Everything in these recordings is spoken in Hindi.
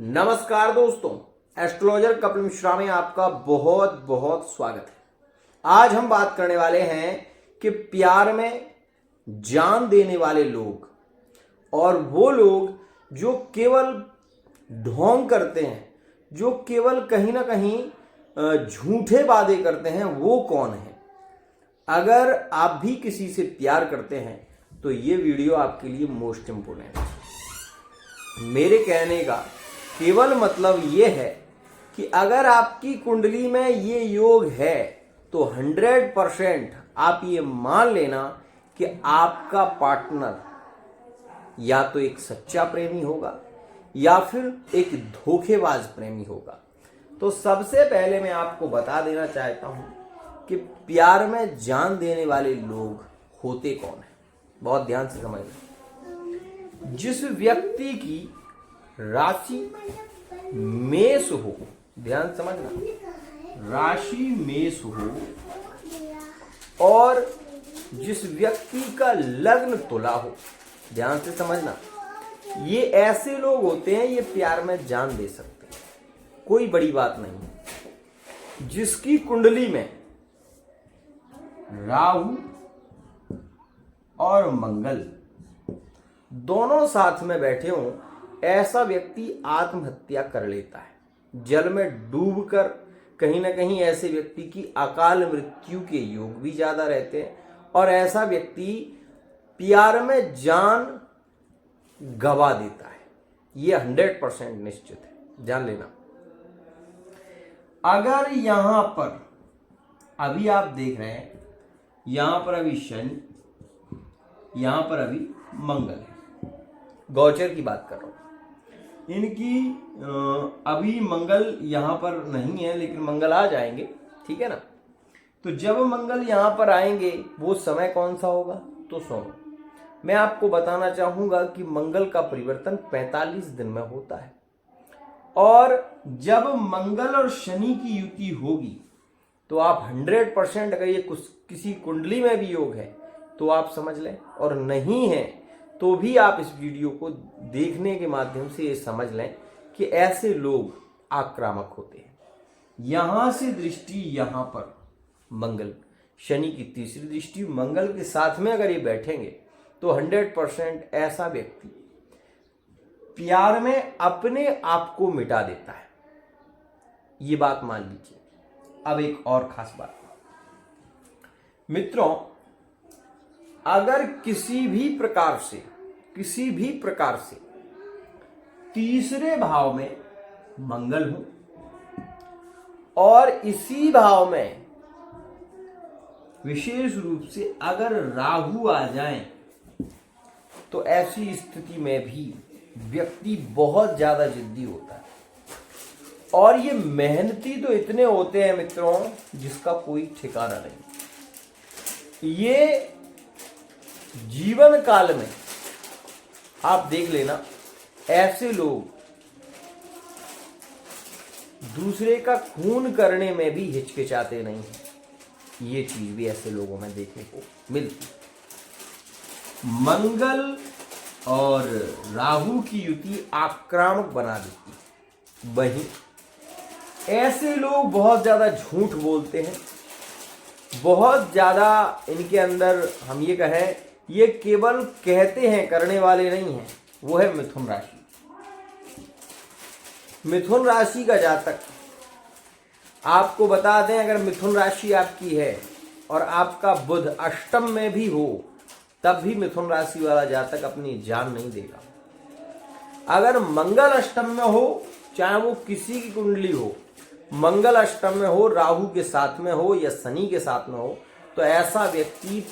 नमस्कार दोस्तों, एस्ट्रोलॉजर कपिल मिश्रा में आपका बहुत बहुत स्वागत है। आज हम बात करने वाले हैं कि प्यार में जान देने वाले लोग और वो लोग जो केवल ढोंग करते हैं, जो केवल कहीं ना कहीं झूठे वादे करते हैं, वो कौन है। अगर आप भी किसी से प्यार करते हैं तो ये वीडियो आपके लिए मोस्ट इंपोर्टेंट है। मेरे कहने का केवल मतलब ये है कि अगर आपकी कुंडली में ये योग है तो 100% आप ये मान लेना कि आपका पार्टनर या तो एक सच्चा प्रेमी होगा या फिर एक धोखेबाज प्रेमी होगा। तो सबसे पहले मैं आपको बता देना चाहता हूं कि प्यार में जान देने वाले लोग होते कौन हैं। बहुत ध्यान से समझना। जिस व्यक्ति की राशि मेष हो, ध्यान समझना, राशि मेष हो और जिस व्यक्ति का लग्न तुला हो, ध्यान से समझना, ये ऐसे लोग होते हैं, ये प्यार में जान दे सकते हैं, कोई बड़ी बात नहीं है। जिसकी कुंडली में राहु और मंगल दोनों साथ में बैठे हों, ऐसा व्यक्ति आत्महत्या कर लेता है। जल में डूबकर कहीं ना कहीं ऐसे व्यक्ति की अकाल मृत्यु के योग भी ज्यादा रहते हैं और ऐसा व्यक्ति प्यार में जान गवा देता है। यह 100% निश्चित है, जान लेना। अगर यहां पर अभी आप देख रहे हैं, यहां पर अभी शनि, यहां पर अभी मंगल है, गोचर की बात कर रहा हूं। इनकी अभी मंगल यहां पर नहीं है, लेकिन मंगल आ जाएंगे, ठीक है ना। तो जब मंगल यहां पर आएंगे वो समय कौन सा होगा, तो सुनो, मैं आपको बताना चाहूंगा कि मंगल का परिवर्तन 45 दिन में होता है और जब मंगल और शनि की युति होगी तो आप 100%, अगर ये किसी कुंडली में भी योग है तो आप समझ लें, और नहीं है तो भी आप इस वीडियो को देखने के माध्यम से ये समझ लें कि ऐसे लोग आक्रामक होते हैं। यहां से दृष्टि यहां पर मंगल, शनि की तीसरी दृष्टि मंगल के साथ में अगर ये बैठेंगे तो 100% ऐसा व्यक्ति प्यार में अपने आप को मिटा देता है। ये बात मान लीजिए। अब एक और खास बात मित्रों, अगर किसी भी प्रकार से तीसरे भाव में मंगल हो और इसी भाव में विशेष रूप से अगर राहु आ जाए तो ऐसी स्थिति में भी व्यक्ति बहुत ज्यादा जिद्दी होता है और ये मेहनती तो इतने होते हैं मित्रों जिसका कोई ठिकाना नहीं। ये जीवन काल में आप देख लेना, ऐसे लोग दूसरे का खून करने में भी हिचकिचाते नहीं हैं। ये चीज भी ऐसे लोगों में देखने को मिलती है। मंगल और राहु की युति आक्रामक बना देती है। वहीं ऐसे लोग बहुत ज्यादा झूठ बोलते हैं, बहुत ज्यादा इनके अंदर हम ये कहें, ये केवल कहते हैं, करने वाले नहीं हैं। वो है मिथुन राशि। मिथुन राशि का जातक, आपको बता दें, अगर मिथुन राशि आपकी है और आपका बुध अष्टम में भी हो तब भी मिथुन राशि वाला जातक अपनी जान नहीं देगा। अगर मंगल अष्टम में हो, चाहे वो किसी की कुंडली हो, मंगल अष्टम में हो, राहु के साथ में हो या शनि के साथ में हो, तो ऐसा व्यक्ति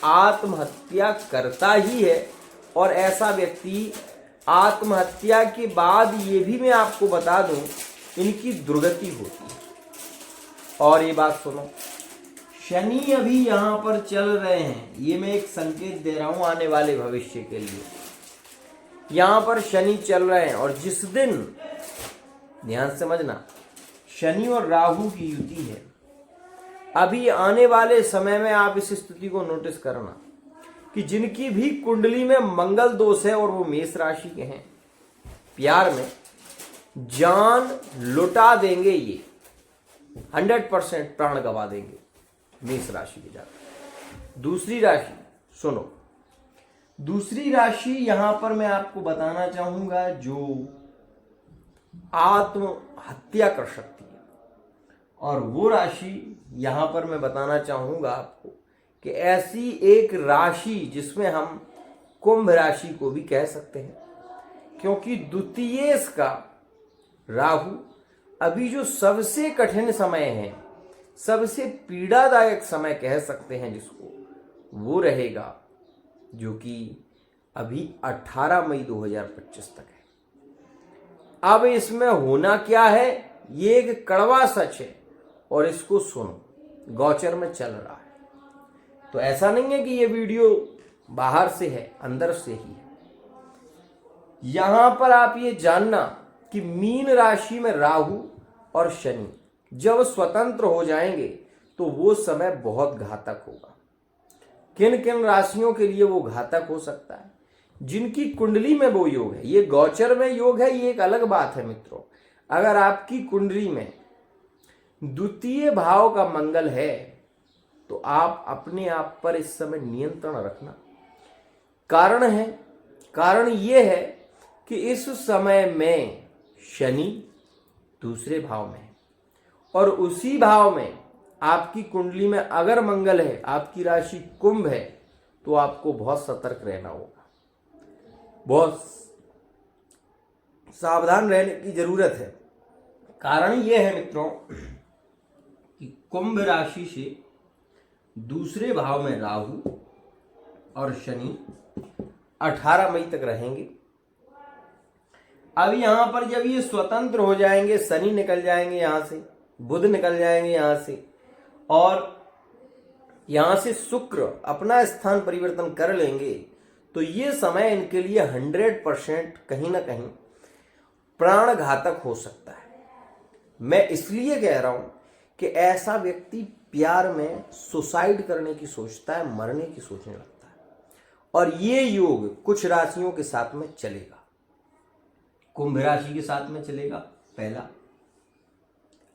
आत्महत्या करता ही है। और ऐसा व्यक्ति आत्महत्या के बाद ये भी मैं आपको बता दूं, इनकी दुर्गति होती है। और ये बात सुनो, शनि अभी यहां पर चल रहे हैं, ये मैं एक संकेत दे रहा हूं आने वाले भविष्य के लिए। यहां पर शनि चल रहे हैं और जिस दिन, ध्यान समझना, शनि और राहु की युति है, अभी आने वाले समय में आप इस स्थिति को नोटिस करना कि जिनकी भी कुंडली में मंगल दोष है और वो मेष राशि के हैं, प्यार में जान लुटा देंगे, ये 100% प्राण गवा देंगे मेष राशि के जातक। दूसरी राशि सुनो, दूसरी राशि यहां पर मैं आपको बताना चाहूंगा जो आत्महत्या कर सकती है, और वो राशि यहां पर मैं बताना चाहूंगा आपको कि ऐसी एक राशि जिसमें हम कुंभ राशि को भी कह सकते हैं, क्योंकि द्वितीयेश का राहु अभी जो सबसे कठिन समय है, सबसे पीड़ादायक समय कह सकते हैं जिसको, वो रहेगा जो कि अभी 18 मई 2025 तक है। अब इसमें होना क्या है, ये एक कड़वा सच है, और इसको सुनो, गोचर में चल रहा है। तो ऐसा नहीं है कि ये वीडियो बाहर से है, अंदर से ही है। यहां पर आप ये जानना कि मीन राशि में राहु और शनि जब स्वतंत्र हो जाएंगे तो वो समय बहुत घातक होगा। किन किन राशियों के लिए वो घातक हो सकता है, जिनकी कुंडली में वो योग है। ये गोचर में योग है, ये एक अलग बात है मित्रों। अगर आपकी कुंडली में द्वितीय भाव का मंगल है तो आप अपने आप पर इस समय नियंत्रण रखना। कारण ये है कि इस समय में शनि दूसरे भाव में है, और उसी भाव में आपकी कुंडली में अगर मंगल है, आपकी राशि कुंभ है, तो आपको बहुत सतर्क रहना होगा, बहुत सावधान रहने की जरूरत है। कारण यह है मित्रों कि कुंभ राशि से दूसरे भाव में राहु और शनि 18 मई तक रहेंगे। अब यहां पर जब ये स्वतंत्र हो जाएंगे, शनि निकल जाएंगे यहां से, बुध निकल जाएंगे यहां से, और यहां से शुक्र अपना स्थान परिवर्तन कर लेंगे, तो ये समय इनके लिए 100% कहीं ना कहीं प्राण घातक हो सकता है। मैं इसलिए कह रहा हूं कि ऐसा व्यक्ति प्यार में सुसाइड करने की सोचता है, मरने की सोचने लगता है, और ये योग कुछ राशियों के साथ में चलेगा। कुंभ राशि के साथ में चलेगा पहला,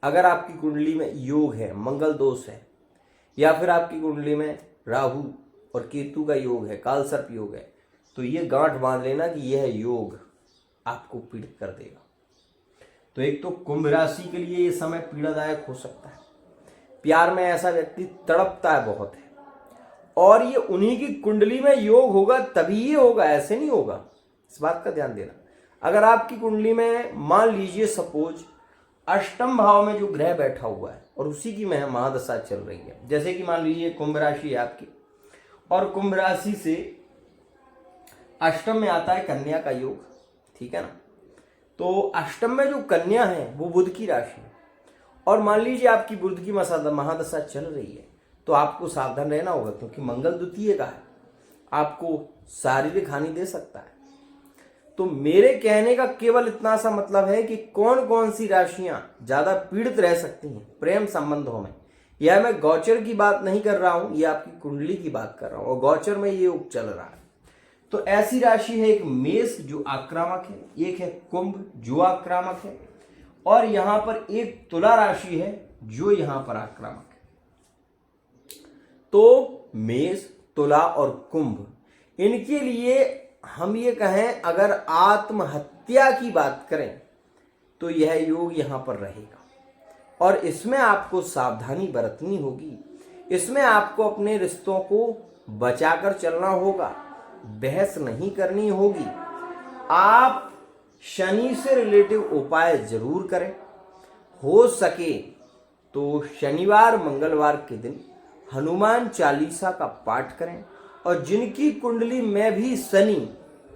अगर आपकी कुंडली में योग है, मंगल दोष है, या फिर आपकी कुंडली में राहु और केतु का योग है, कालसर्प योग है, तो ये गांठ बांध लेना कि यह योग आपको पीड़ित कर देगा। तो एक तो कुंभ राशि के लिए ये समय पीड़ादायक हो सकता है। प्यार में ऐसा व्यक्ति तड़पता है बहुत है, और ये उन्हीं की कुंडली में योग होगा तभी ये होगा, ऐसे नहीं होगा। इस बात का ध्यान देना। अगर आपकी कुंडली में मान लीजिए सपोज अष्टम भाव में जो ग्रह बैठा हुआ है और उसी की महादशा चल रही है, जैसे कि मान लीजिए कुंभ राशि है आपकी, और कुंभ राशि से अष्टम में आता है कन्या का योग, ठीक है ना। तो अष्टम में जो कन्या है वो बुध की राशि है, और मान लीजिए आपकी बुध की महादशा चल रही है, तो आपको सावधान रहना होगा, क्योंकि मंगल द्वितीय का है, आपको शारीरिक हानि दे सकता है। तो मेरे कहने का केवल इतना सा मतलब है कि कौन कौन सी राशियां ज्यादा पीड़ित रह सकती हैं प्रेम संबंधों में। यह मैं गोचर की बात नहीं कर रहा हूं, यह आपकी कुंडली की बात कर रहा हूं, और गोचर में ये योग चल रहा है। तो ऐसी राशि है एक मेष जो आक्रामक है, एक है कुंभ जो आक्रामक है, और यहां पर एक तुला राशि है जो यहां पर आक्रामक है। तो मेष, तुला और कुंभ, इनके लिए हम ये कहें अगर आत्महत्या की बात करें तो यह योग यहां पर रहेगा, और इसमें आपको सावधानी बरतनी होगी। इसमें आपको अपने रिश्तों को बचाकर चलना होगा, बहस नहीं करनी होगी। आप शनि से रिलेटिव उपाय जरूर करें, हो सके तो शनिवार मंगलवार के दिन हनुमान चालीसा का पाठ करें, और जिनकी कुंडली में भी शनि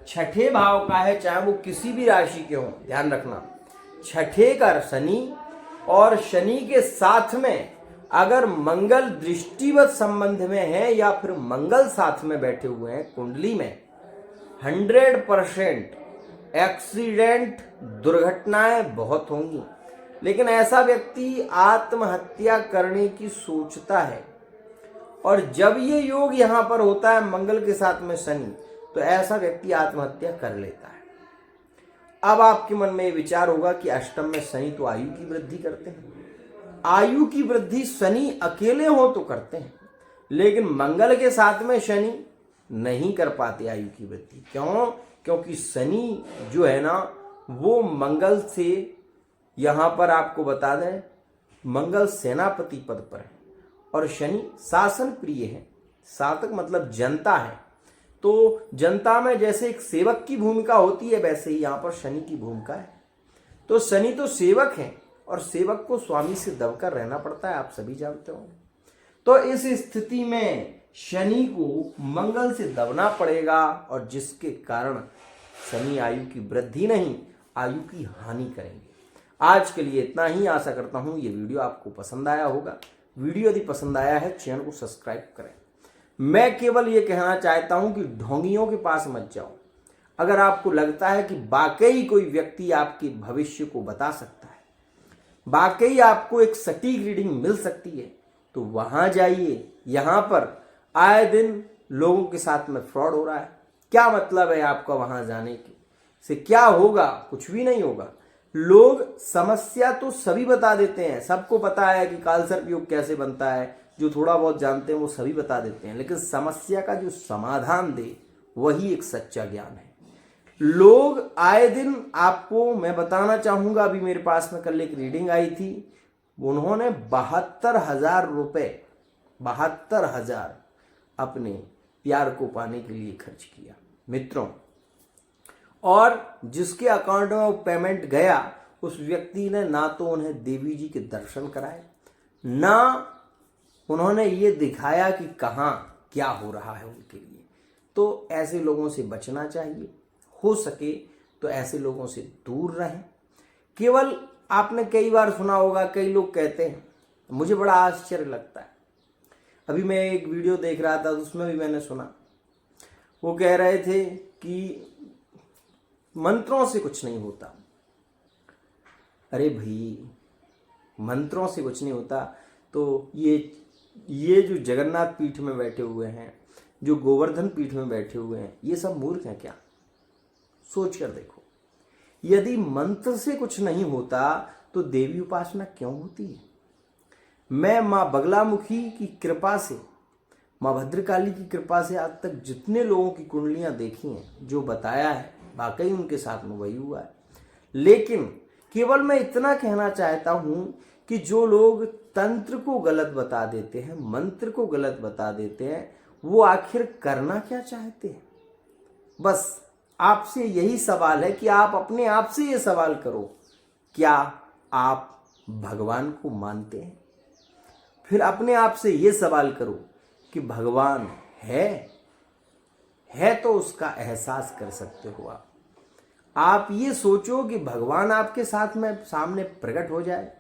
छठे भाव का है, चाहे वो किसी भी राशि के हो, ध्यान रखना छठे का शनि, और शनि के साथ में अगर मंगल दृष्टिवत संबंध में है या फिर मंगल साथ में बैठे हुए हैं कुंडली में, 100% एक्सीडेंट दुर्घटनाएं बहुत होंगी। लेकिन ऐसा व्यक्ति आत्महत्या करने की सोचता है, और जब ये योग यहां पर होता है मंगल के साथ में शनि, तो ऐसा व्यक्ति आत्महत्या कर लेता है। अब आपके मन में ये विचार होगा कि अष्टम में शनि तो आयु की वृद्धि करते हैं। आयु की वृद्धि शनि अकेले हो तो करते हैं, लेकिन मंगल के साथ में शनि नहीं कर पाते आयु की वृद्धि। क्यों? क्योंकि शनि जो है ना वो मंगल से, यहां पर आपको बता दें, मंगल सेनापति पद पर है और शनि शासन प्रिय है। शासक मतलब जनता है, तो जनता में जैसे एक सेवक की भूमिका होती है वैसे ही यहां पर शनि की भूमिका है। तो शनि तो सेवक है और सेवक को स्वामी से दबकर रहना पड़ता है, आप सभी जानते हो। तो इस स्थिति में शनि को मंगल से दबना पड़ेगा और जिसके कारण शनि आयु की वृद्धि नहीं आयु की हानि करेंगे। आज के लिए इतना ही। आशा करता हूं ये वीडियो आपको पसंद आया होगा। वीडियो यदि पसंद आया है चैनल को सब्सक्राइब करें। मैं केवल ये कहना चाहता हूं कि ढोंगियों के पास मत जाओ। अगर आपको लगता है कि वाकई कोई व्यक्ति आपके भविष्य को बता सकता है, वाकई आपको एक सटीक रीडिंग मिल सकती है, तो वहां जाइए। यहां पर आए दिन लोगों के साथ में फ्रॉड हो रहा है। क्या मतलब है आपका वहां जाने के से? क्या होगा? कुछ भी नहीं होगा। लोग समस्या तो सभी बता देते हैं, सबको पता है कि कालसर्प योग कैसे बनता है, जो थोड़ा बहुत जानते हैं वो सभी बता देते हैं, लेकिन समस्या का जो समाधान दे वही एक सच्चा ज्ञान है। लोग आए दिन आपको मैं बताना चाहूंगा, अभी मेरे पास में कल एक रीडिंग आई थी, उन्होंने 72,000 रुपए, 72,000 अपने प्यार को पाने के लिए खर्च किया मित्रों। और जिसके अकाउंट में वो पेमेंट गया उस व्यक्ति ने ना तो उन्हें देवी जी के दर्शन कराए, ना उन्होंने ये दिखाया कि कहाँ क्या हो रहा है उनके लिए। तो ऐसे लोगों से बचना चाहिए, हो सके तो ऐसे लोगों से दूर रहें। केवल आपने कई बार सुना होगा, कई लोग कहते हैं, मुझे बड़ा आश्चर्य लगता है। अभी मैं एक वीडियो देख रहा था, उसमें भी मैंने सुना, वो कह रहे थे कि मंत्रों से कुछ नहीं होता। अरे भाई, मंत्रों से कुछ नहीं होता तो ये जो जगन्नाथ पीठ में बैठे हुए हैं, जो गोवर्धन पीठ में बैठे हुए हैं, ये सब मूर्ख हैं क्या? सोच कर देखो। यदि मंत्र से कुछ नहीं होता तो देवी उपासना क्यों होती है? मैं मां बगलामुखी की कृपा से, मां भद्रकाली की कृपा से आज तक जितने लोगों की कुंडलियां देखी हैं, जो बताया है वाकई उनके साथ में वही हुआ है। लेकिन केवल मैं इतना कहना चाहता हूं कि जो लोग तंत्र को गलत बता देते हैं, मंत्र को गलत बता देते हैं, वो आखिर करना क्या चाहते हैं? बस आपसे यही सवाल है कि आप अपने आप से ये सवाल करो, क्या आप भगवान को मानते हैं? फिर अपने आप से ये सवाल करो कि भगवान है तो उसका एहसास कर सकते हो आप ये सोचो कि भगवान आपके साथ में सामने प्रकट हो जाए।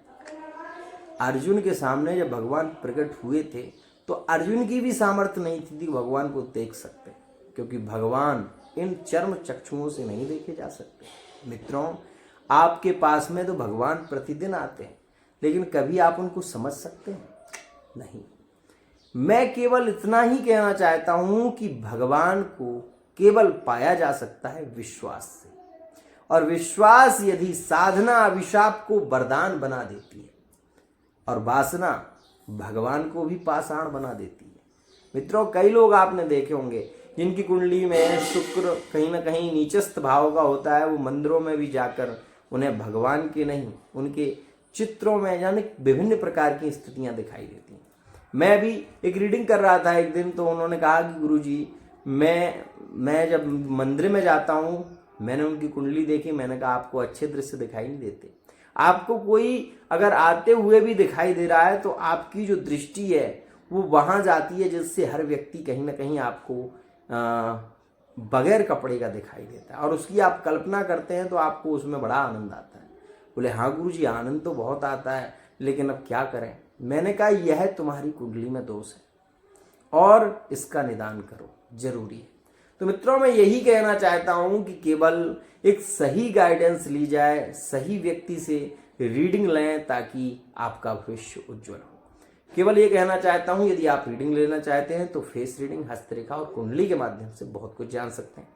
अर्जुन के सामने जब भगवान प्रकट हुए थे तो अर्जुन की भी सामर्थ्य नहीं थी कि भगवान को देख सकते, क्योंकि भगवान इन चर्म चक्षुओं से नहीं देखे जा सकते। मित्रों, आपके पास में तो भगवान प्रतिदिन आते हैं, लेकिन कभी आप उनको समझ सकते हैं? नहीं। मैं केवल इतना ही कहना चाहता हूं कि भगवान को केवल पाया जा सकता है विश्वास से, और विश्वास यदि साधना अभिशाप को वरदान बना देती है और वासना भगवान को भी पाषाण बना देती है। मित्रों, कई लोग आपने देखे होंगे जिनकी कुंडली में शुक्र कहीं ना कहीं नीचस्थ भाव का होता है, वो मंदिरों में भी जाकर उन्हें भगवान के नहीं, उनके चित्रों में यानी विभिन्न प्रकार की स्थितियां दिखाई देती हैं। मैं भी एक रीडिंग कर रहा था एक दिन, तो उन्होंने कहा कि गुरुजी, मैं जब मंदिर में जाता हूँ, मैंने उनकी कुंडली देखी, मैंने कहा आपको अच्छे दृश्य दिखाई नहीं देते। आपको कोई अगर आते हुए भी दिखाई दे रहा है तो आपकी जो दृष्टि है वो वहां जाती है, जिससे हर व्यक्ति कहीं ना कहीं आपको बगैर कपड़े का दिखाई देता है और उसकी आप कल्पना करते हैं तो आपको उसमें बड़ा आनंद आता है। बोले हाँ गुरुजी, आनंद तो बहुत आता है, लेकिन अब क्या करें? मैंने कहा यह तुम्हारी कुंडली में दोष है और इसका निदान करो, जरूरी है। तो मित्रों, मैं यही कहना चाहता हूं कि केवल एक सही गाइडेंस ली जाए, सही व्यक्ति से रीडिंग लें ताकि आपका भविष्य उज्जवल हो। केवल ये कहना चाहता हूं, यदि आप रीडिंग लेना चाहते हैं तो फेस रीडिंग, हस्तरेखा और कुंडली के माध्यम से बहुत कुछ जान सकते हैं।